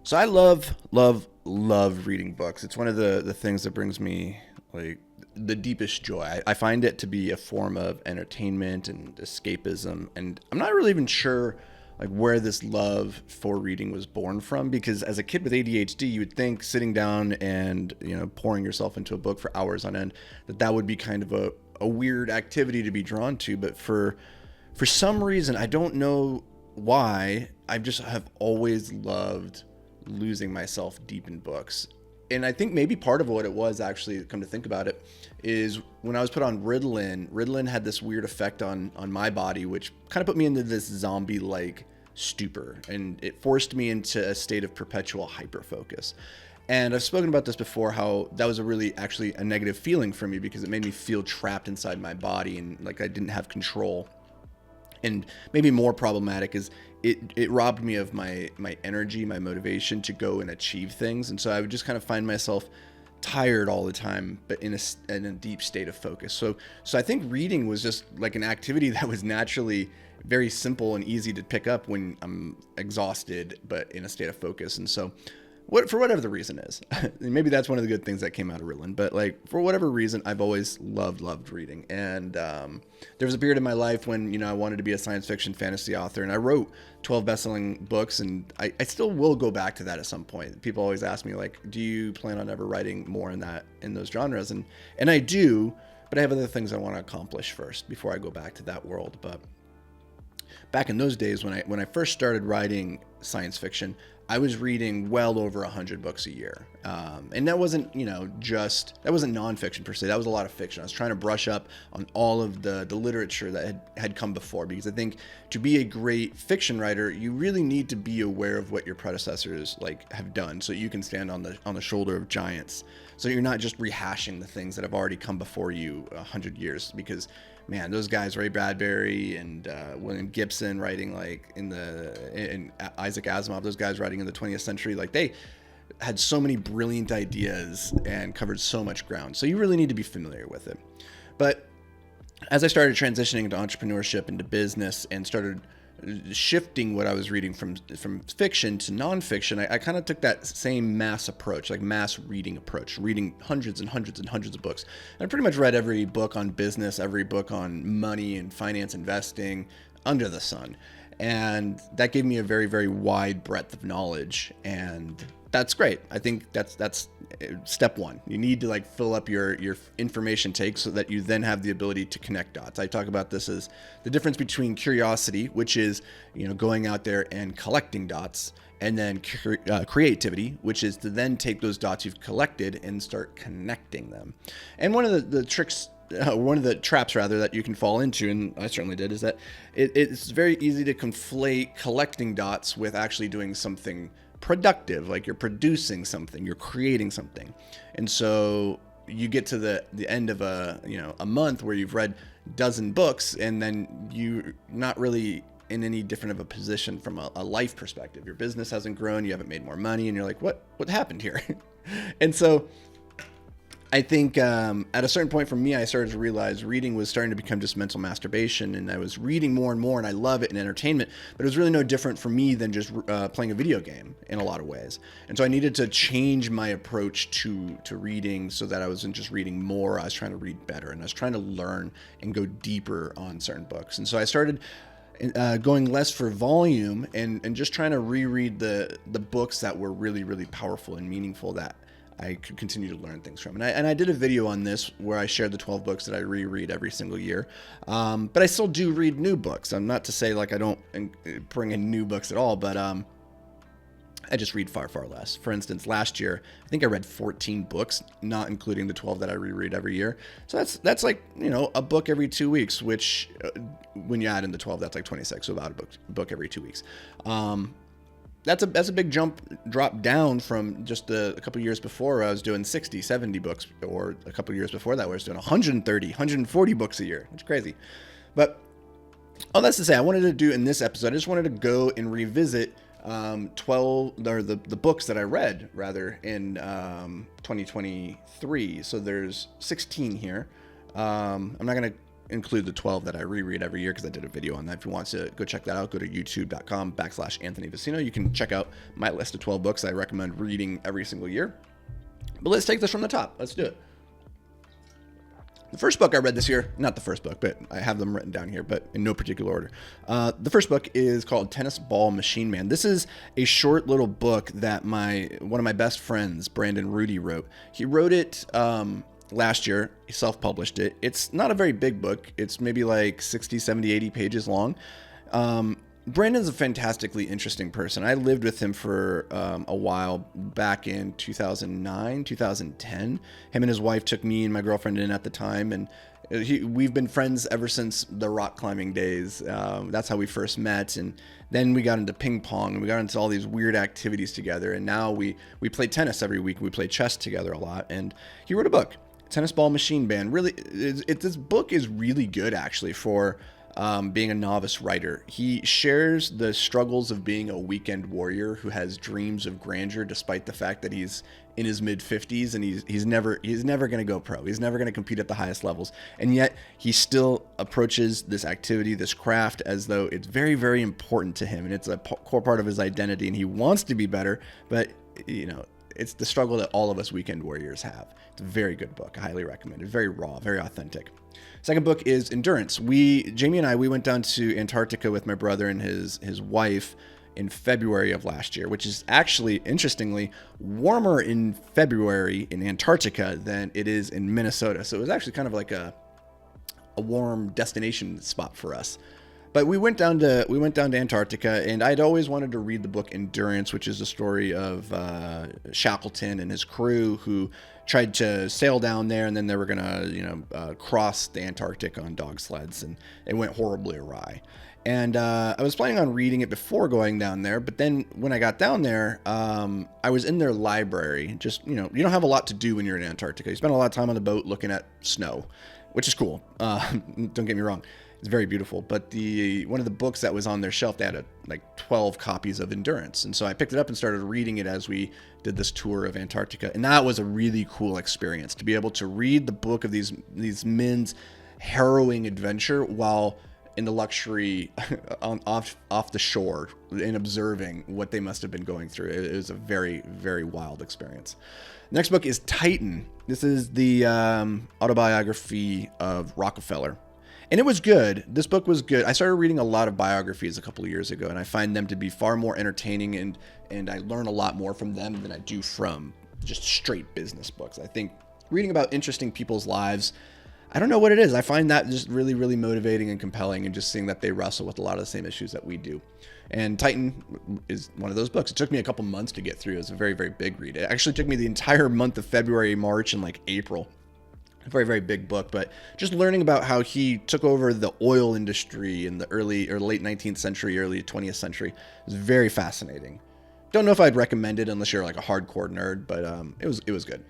So I love reading books. It's one of the things that brings me like the deepest joy. I find it to be a form of entertainment and escapism. And I'm not really even sure like where this love for reading was born from, because as a kid with ADHD, you would think sitting down and, pouring yourself into a book for hours on end, that would be kind of a weird activity to be drawn to. But for some reason, I don't know why, I just have always loved losing myself deep in books. And I think maybe part of what it was, actually, come to think about it, is when I was put on Ritalin had this weird effect on my body, which kind of put me into this zombie-like stupor, and it forced me into a state of perpetual hyperfocus. And I've spoken about this before, how that was a really actually a negative feeling for me, because it made me feel trapped inside my body and like I didn't have control. And maybe more problematic is it robbed me of my energy, my motivation to go and achieve things. And so I would just kind of find myself tired all the time, but in a deep state of focus. So I think reading was just like an activity that was naturally very simple and easy to pick up when I'm exhausted, but in a state of focus. And so for whatever the reason is, maybe that's one of the good things that came out of Ritalin, but like for whatever reason, I've always loved reading. And there was a period in my life when, I wanted to be a science fiction fantasy author, and I wrote 12 best-selling books, and I still will go back to that at some point. People always ask me like, do you plan on ever writing more in those genres? And I do, but I have other things I want to accomplish first before I go back to that world. But back in those days when I first started writing science fiction, I was reading well over 100 books a year. And that wasn't, that wasn't nonfiction per se. That was a lot of fiction. I was trying to brush up on all of the literature that had come before, because I think to be a great fiction writer, you really need to be aware of what your predecessors have done, so you can stand on the shoulder of giants. So you're not just rehashing the things that have already come before you 100 years, because man, those guys, Ray Bradbury and William Gibson writing and Isaac Asimov, those guys writing in the 20th century, they had so many brilliant ideas and covered so much ground. So you really need to be familiar with it. But as I started transitioning into entrepreneurship, into business, and started shifting what I was reading from fiction to nonfiction, I kind of took that same mass approach, like mass reading approach, reading hundreds and hundreds and hundreds of books. And I pretty much read every book on business, every book on money and finance, investing under the sun. And that gave me a very, very wide breadth of knowledge. And that's great. I think that's step one. You need to fill up your information take so that you then have the ability to connect dots. I talk about this as the difference between curiosity, which is, going out there and collecting dots, and then creativity, which is to then take those dots you've collected and start connecting them. And one of the tricks, one of the traps rather, that you can fall into, and I certainly did, is that it's very easy to conflate collecting dots with actually doing something productive, like you're producing something, you're creating something. And so you get to the end of a month where you've read a dozen books, and then you're not really in any different of a position from a life perspective. Your business hasn't grown, you haven't made more money, and you're like, what happened here? And so I think at a certain point for me, I started to realize reading was starting to become just mental masturbation, and I was reading more and more, and I love it in entertainment, but it was really no different for me than just playing a video game in a lot of ways. And so I needed to change my approach to reading, so that I wasn't just reading more, I was trying to read better, and I was trying to learn and go deeper on certain books. And so I started going less for volume and just trying to reread the books that were really, really powerful and meaningful, that I could continue to learn things from. And I did a video on this where I shared the 12 books that I reread every single year. But I still do read new books. I'm not to say I don't bring in new books at all, but I just read far, far less. For instance, last year, I think I read 14 books, not including the 12 that I reread every year. So that's a book every 2 weeks, which when you add in the 12, that's 26. So about a book every 2 weeks. That's a big drop down from just a couple years before. I was doing 60, 70 books, or a couple years before that, where I was doing 130, 140 books a year. It's crazy. But all that's to say, I wanted to do in this episode, I just wanted to go and revisit 12, or the books that I read rather in 2023. So there's 16 here. I'm not going to include the 12 that I reread every year because I did a video on that. If you want to go check that out, go to youtube.com/Anthony Vicino. You can check out my list of 12 books I recommend reading every single year. But let's take this from the top. Let's do it. The first book I read this year, not the first book, but I have them written down here, but in no particular order. The first book is called Tennis Ball Machine Man. This is a short little book that one of my best friends, Brandon Rudy, wrote. He wrote it last year. He self-published it. It's not a very big book. It's maybe like 60, 70, 80 pages long. Brandon's a fantastically interesting person. I lived with him for a while back in 2009, 2010. Him and his wife took me and my girlfriend in at the time, and we've been friends ever since the rock climbing days. That's how we first met, and then we got into ping pong, and we got into all these weird activities together, and now we play tennis every week. We play chess together a lot, and he wrote a book, Tennis Ball Machine Man. Really, this book is really good, actually, for being a novice writer. He shares the struggles of being a weekend warrior who has dreams of grandeur despite the fact that he's in his mid-50s and he's never going to go pro. He's never going to compete at the highest levels. And yet he still approaches this activity, this craft, as though it's very, very important to him and it's a core part of his identity, and he wants to be better, but it's the struggle that all of us weekend warriors have. It's a very good book. I highly recommend it. Very raw, very authentic. Second book is Endurance. Jamie and I went down to Antarctica with my brother and his wife in February of last year, which is actually, interestingly, warmer in February in Antarctica than it is in Minnesota. So it was actually kind of like a warm destination spot for us. But we went down to Antarctica, and I'd always wanted to read the book Endurance, which is the story of Shackleton and his crew who tried to sail down there, and then they were gonna cross the Antarctic on dog sleds, and it went horribly awry. And I was planning on reading it before going down there, but then when I got down there, I was in their library. Just you don't have a lot to do when you're in Antarctica. You spend a lot of time on the boat looking at snow, which is cool. Don't get me wrong. It's very beautiful, but one of the books that was on their shelf, they had 12 copies of Endurance, and so I picked it up and started reading it as we did this tour of Antarctica, and that was a really cool experience to be able to read the book of these men's harrowing adventure while in the luxury off the shore and observing what they must have been going through. It was a very, very wild experience. Next book is Titan. This is the autobiography of Rockefeller. And it was good. This book was good. I started reading a lot of biographies a couple of years ago, and I find them to be far more entertaining, and I learn a lot more from them than I do from just straight business books. I think reading about interesting people's lives, I don't know what it is. I find that just really, really motivating and compelling, and just seeing that they wrestle with a lot of the same issues that we do. And Titan is one of those books. It took me a couple months to get through. It was a very, very big read. It actually took me the entire month of February, March, and April. A very, very big book, but just learning about how he took over the oil industry in the early or late 19th century, early 20th century is very fascinating. Don't know if I'd recommend it unless you're a hardcore nerd, but it was good.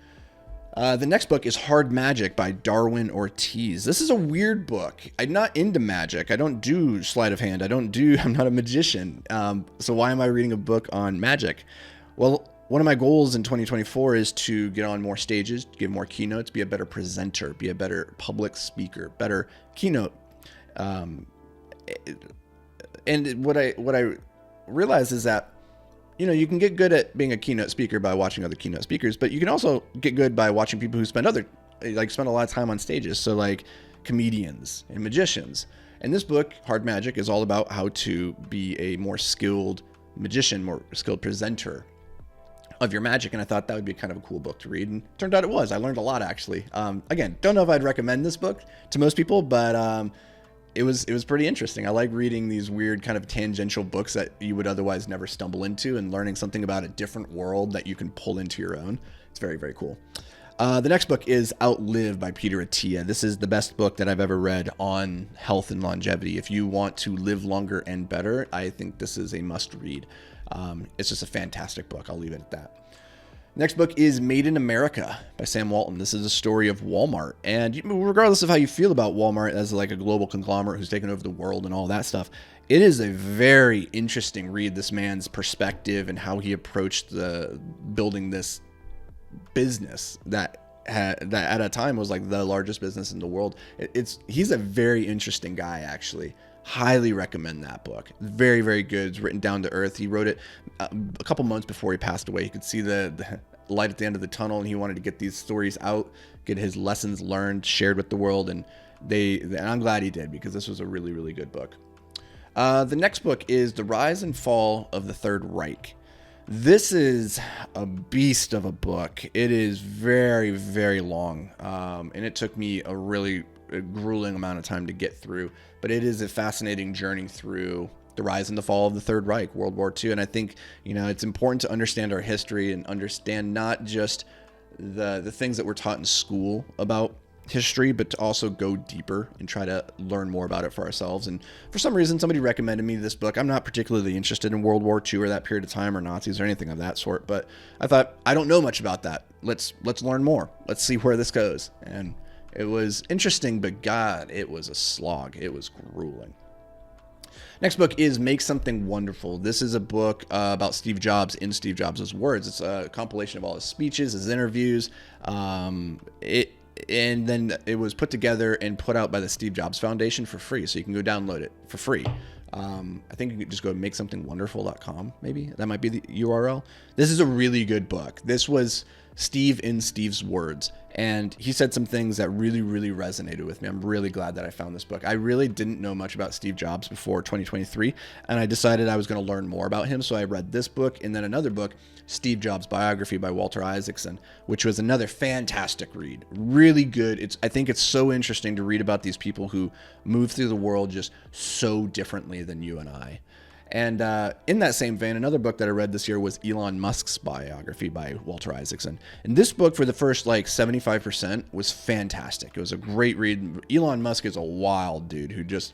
The next book is Hard Magic by Darwin Ortiz. This is a weird book. I'm not into magic. I don't do sleight of hand. I'm not a magician. So why am I reading a book on magic? Well, one of my goals in 2024 is to get on more stages, give more keynotes, be a better presenter, be a better public speaker, better keynote. And what I realized is that, you can get good at being a keynote speaker by watching other keynote speakers, but you can also get good by watching people who spend a lot of time on stages. So comedians and magicians. And this book, Hard Magic, is all about how to be a more skilled magician, more skilled presenter of your magic, and I thought that would be kind of a cool book to read, and turned out it was. I learned a lot, actually. Again, don't know if I'd recommend this book to most people, but it was pretty interesting. I like reading these weird kind of tangential books that you would otherwise never stumble into, and learning something about a different world that you can pull into your own. It's very, very cool. The next book is Outlive by Peter Atiya. This is the best book that I've ever read on health and longevity. If you want to live longer and better, I think this is a must read. It's just a fantastic book. I'll leave it at that. Next book is Made in America by Sam Walton. This is a story of Walmart. And regardless of how you feel about Walmart as a global conglomerate who's taken over the world and all that stuff, it is a very interesting read, this man's perspective and how he approached building this business that that at a time was like the largest business in the world. He's a very interesting guy, actually. Highly recommend that book. Very, very good. It's written down to earth. He wrote it a couple months before he passed away. He could see the light at the end of the tunnel, and he wanted to get these stories out, get his lessons learned, shared with the world. And I'm glad he did, because this was a really, really good book. The next book is The Rise and Fall of the Third Reich. This is a beast of a book. It is very, very long, and it took me a really grueling amount of time to get through, but it is a fascinating journey through the rise and the fall of the Third Reich, World War II. And I think, it's important to understand our history and understand not just the things that we're taught in school about history, but to also go deeper and try to learn more about it for ourselves. And for some reason, somebody recommended me this book. I'm not particularly interested in World War II or that period of time or Nazis or anything of that sort, but I thought, I don't know much about that. Let's learn more. Let's see where this goes. And it was interesting, but God, it was a slog. It was grueling. Next book is Make Something Wonderful. This is a book about Steve Jobs in Steve Jobs' words. It's a compilation of all his speeches, his interviews. And then it was put together and put out by the Steve Jobs Foundation for free. So you can go download it for free. I think you can just go to makesomethingwonderful.com. Maybe that might be the URL. This is a really good book. This was Steve in Steve's words, and he said some things that really, really resonated with me. I'm really glad that I found this book. I really didn't know much about Steve Jobs before 2023, and I decided I was going to learn more about him. So I read this book and then another book, Steve Jobs Biography by Walter Isaacson, which was another fantastic read. Really good. I think it's so interesting to read about these people who move through the world just so differently than you and I. And in that same vein, another book that I read this year was Elon Musk's biography by Walter Isaacson. And this book, for the first 75%, was fantastic. It was a great read. Elon Musk is a wild dude who just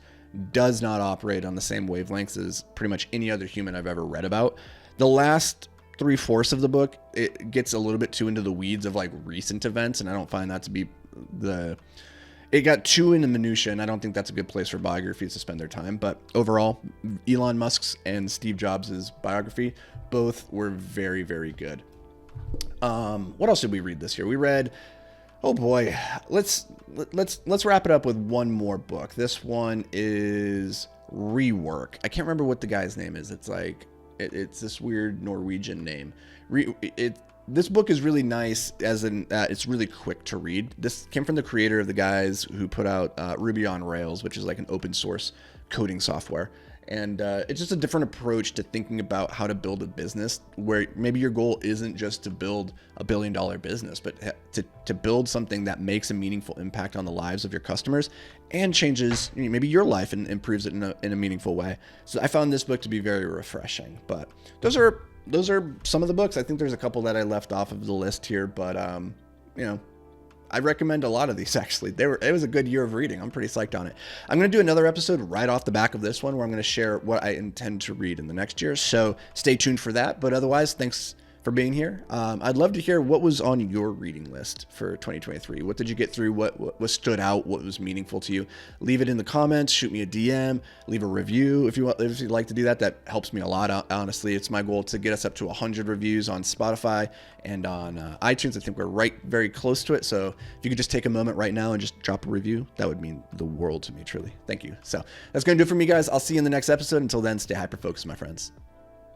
does not operate on the same wavelengths as pretty much any other human I've ever read about. The last 3/4 of the book, it gets a little bit too into the weeds of recent events, and I don't find that to be it got too into minutia, and I don't think that's a good place for biographies to spend their time. But overall, Elon Musk's and Steve Jobs' biography, both were very, very good. What else did we read this year? We read, oh boy, let's wrap it up with one more book. This one is Rework. I can't remember what the guy's name is. It's it's this weird Norwegian name. This book is really nice, as in it's really quick to read. This came from the creator of the guys who put out Ruby on Rails, which is an open source coding software. And it's just a different approach to thinking about how to build a business, where maybe your goal isn't just to build $1 billion business, but to build something that makes a meaningful impact on the lives of your customers and changes maybe your life and improves it in a meaningful way. So I found this book to be very refreshing. But those are some of the books. I think there's a couple that I left off of the list here, but I recommend a lot of these, actually. It was a good year of reading. I'm pretty psyched on it. I'm going to do another episode right off the back of this one where I'm going to share what I intend to read in the next year. So stay tuned for that. But otherwise, thanks for being here. I'd love to hear what was on your reading list for 2023. What did you get through? What stood out? What was meaningful to you? Leave it in the comments. Shoot me a DM. Leave a review if you'd like to do that. That helps me a lot. Honestly, it's my goal to get us up to 100 reviews on Spotify and on iTunes. I think we're very close to it. So if you could just take a moment right now and just drop a review, that would mean the world to me, truly. Thank you. So that's going to do it for me, guys. I'll see you in the next episode. Until then, stay hyper-focused, my friends.